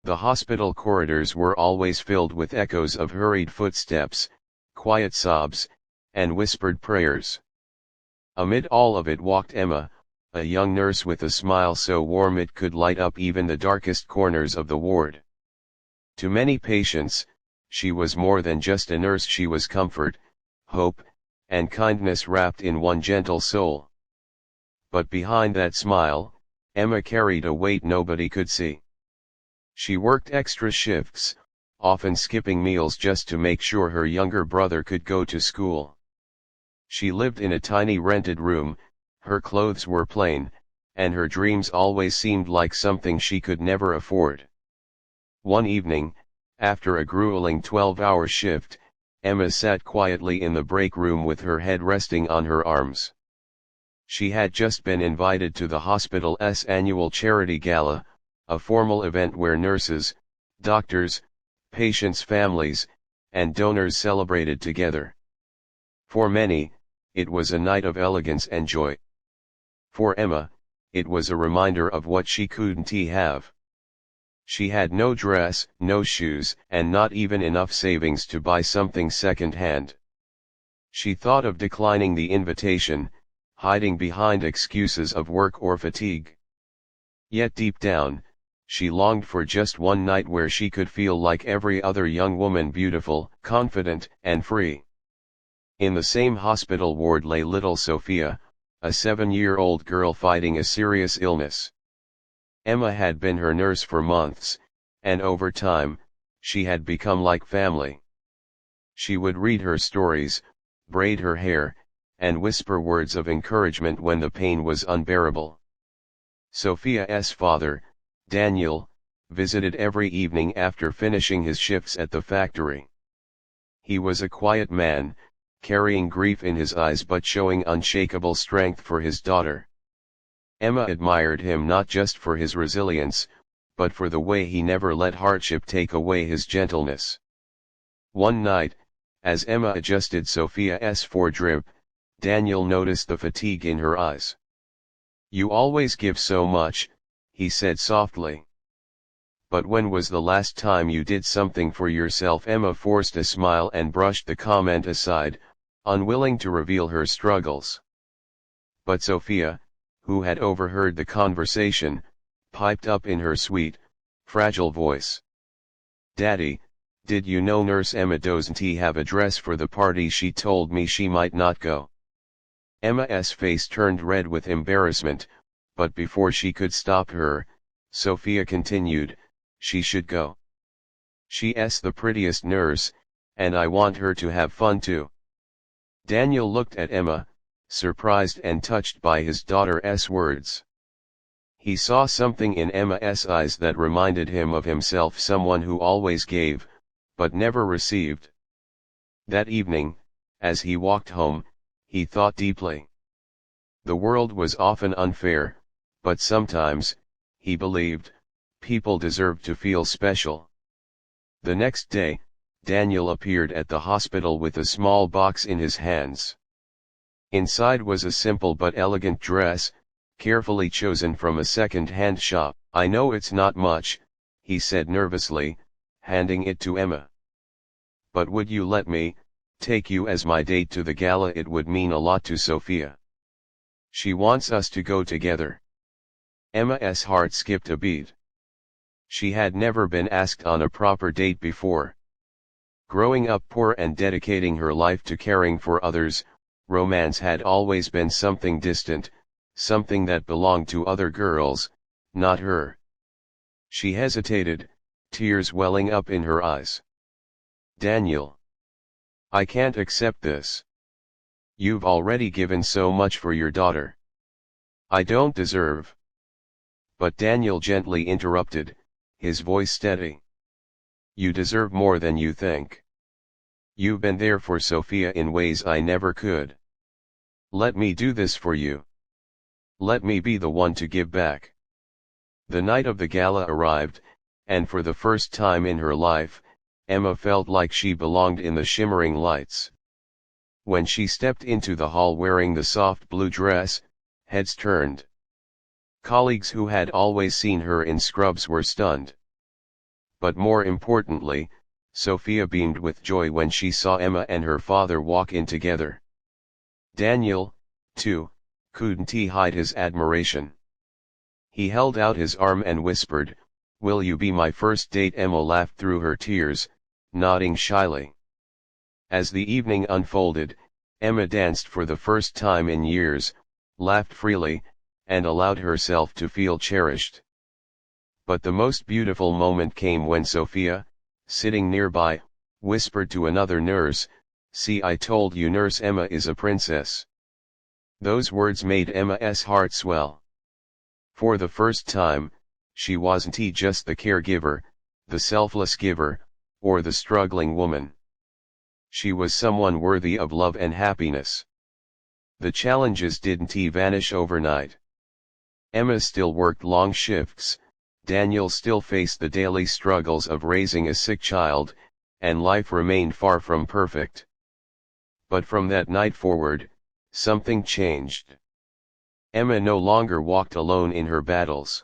The hospital corridors were always filled with echoes of hurried footsteps, quiet sobs, and whispered prayers. Amid all of it walked Emma, a young nurse with a smile so warm it could light up even the darkest corners of the ward. To many patients, she was more than just a nurse. She was comfort, hope, and kindness wrapped in one gentle soul. But behind that smile, Emma carried a weight nobody could see. She worked extra shifts, often skipping meals just to make sure her younger brother could go to school. She lived in a tiny rented room, her clothes were plain, and her dreams always seemed like something she could never afford. One evening, after a grueling 12-hour shift, Emma sat quietly in the break room with her head resting on her arms. She had just been invited to the hospital's annual charity gala, a formal event where nurses, doctors, patients' families, and donors celebrated together. For many, it was a night of elegance and joy. For Emma, it was a reminder of what she couldn't have. She had no dress, no shoes, and not even enough savings to buy something second-hand. She thought of declining the invitation, hiding behind excuses of work or fatigue. Yet deep down, she longed for just one night where she could feel like every other young woman, beautiful, confident, and free. In the same hospital ward lay little Sophia, a 7-year-old girl fighting a serious illness. Emma had been her nurse for months, and over time, she had become like family. She would read her stories, braid her hair, and whisper words of encouragement when the pain was unbearable. Sophia's father, Daniel, visited every evening after finishing his shifts at the factory. He was a quiet man, carrying grief in his eyes but showing unshakable strength for his daughter. Emma admired him not just for his resilience, but for the way he never let hardship take away his gentleness. One night, as Emma adjusted Sophia's foredrip, Daniel noticed the fatigue in her eyes. "You always give so much," he said softly. "But when was the last time you did something for yourself?" Emma forced a smile and brushed the comment aside, unwilling to reveal her struggles. But Sophia, who had overheard the conversation, piped up in her sweet, fragile voice. "Daddy, did you know Nurse Emma doesn't have a dress for the party? She told me she might not go." Emma's face turned red with embarrassment, but before she could stop her, Sophia continued, "She should go. She's the prettiest nurse, and I want her to have fun too." Daniel looked at Emma, surprised and touched by his daughter's words. He saw something in Emma's eyes that reminded him of himself, someone who always gave, but never received. That evening, as he walked home, he thought deeply. The world was often unfair, but sometimes, he believed, people deserved to feel special. The next day, Daniel appeared at the hospital with a small box in his hands. Inside was a simple but elegant dress, carefully chosen from a second-hand shop. "I know it's not much," he said nervously, handing it to Emma. "But would you let me take you as my date to the gala? It would mean a lot to Sophia. She wants us to go together." Emma's heart skipped a beat. She had never been asked on a proper date before. Growing up poor and dedicating her life to caring for others, romance had always been something distant, something that belonged to other girls, not her. She hesitated, tears welling up in her eyes. "Daniel, I can't accept this. You've already given so much for your daughter. I don't deserve." But Daniel gently interrupted, his voice steady. "You deserve more than you think. You've been there for Sophia in ways I never could. Let me do this for you. Let me be the one to give back." The night of the gala arrived, and for the first time in her life, Emma felt like she belonged in the shimmering lights. When she stepped into the hall wearing the soft blue dress, heads turned. Colleagues who had always seen her in scrubs were stunned. but more importantly, Sophia beamed with joy when she saw Emma and her father walk in together. Daniel, too, couldn't hide his admiration. He held out his arm and whispered, "Will you be my first date?" Emma laughed through her tears, nodding shyly. As the evening unfolded, Emma danced for the first time in years, laughed freely, and allowed herself to feel cherished. But the most beautiful moment came when Sophia, sitting nearby, whispered to another nurse, "See, I told you, nurse, Emma is a princess." Those words made Emma's heart swell. For the first time, she wasn't just the caregiver, the selfless giver, or the struggling woman. She was someone worthy of love and happiness. The challenges didn't vanish overnight. Emma still worked long shifts, Daniel still faced the daily struggles of raising a sick child, and life remained far from perfect. But from that night forward, something changed. Emma no longer walked alone in her battles.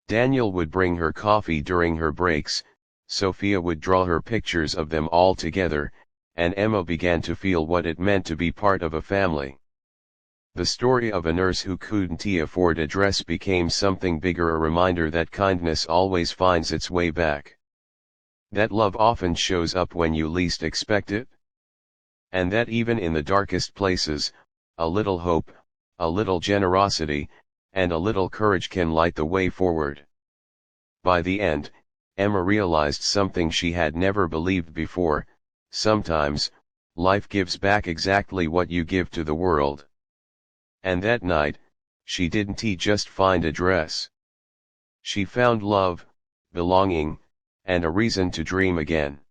Daniel would bring her coffee during her breaks, Sophia would draw her pictures of them all together, and Emma began to feel what it meant to be part of a family. The story of a nurse who couldn't afford a dress became something bigger, a reminder that kindness always finds its way back. That love often shows up when you least expect it. And that even in the darkest places, a little hope, a little generosity, and a little courage can light the way forward. By the end, Emma realized something she had never believed before: sometimes, life gives back exactly what you give to the world. And that night, she didn't just find a dress. She found love, belonging, and a reason to dream again.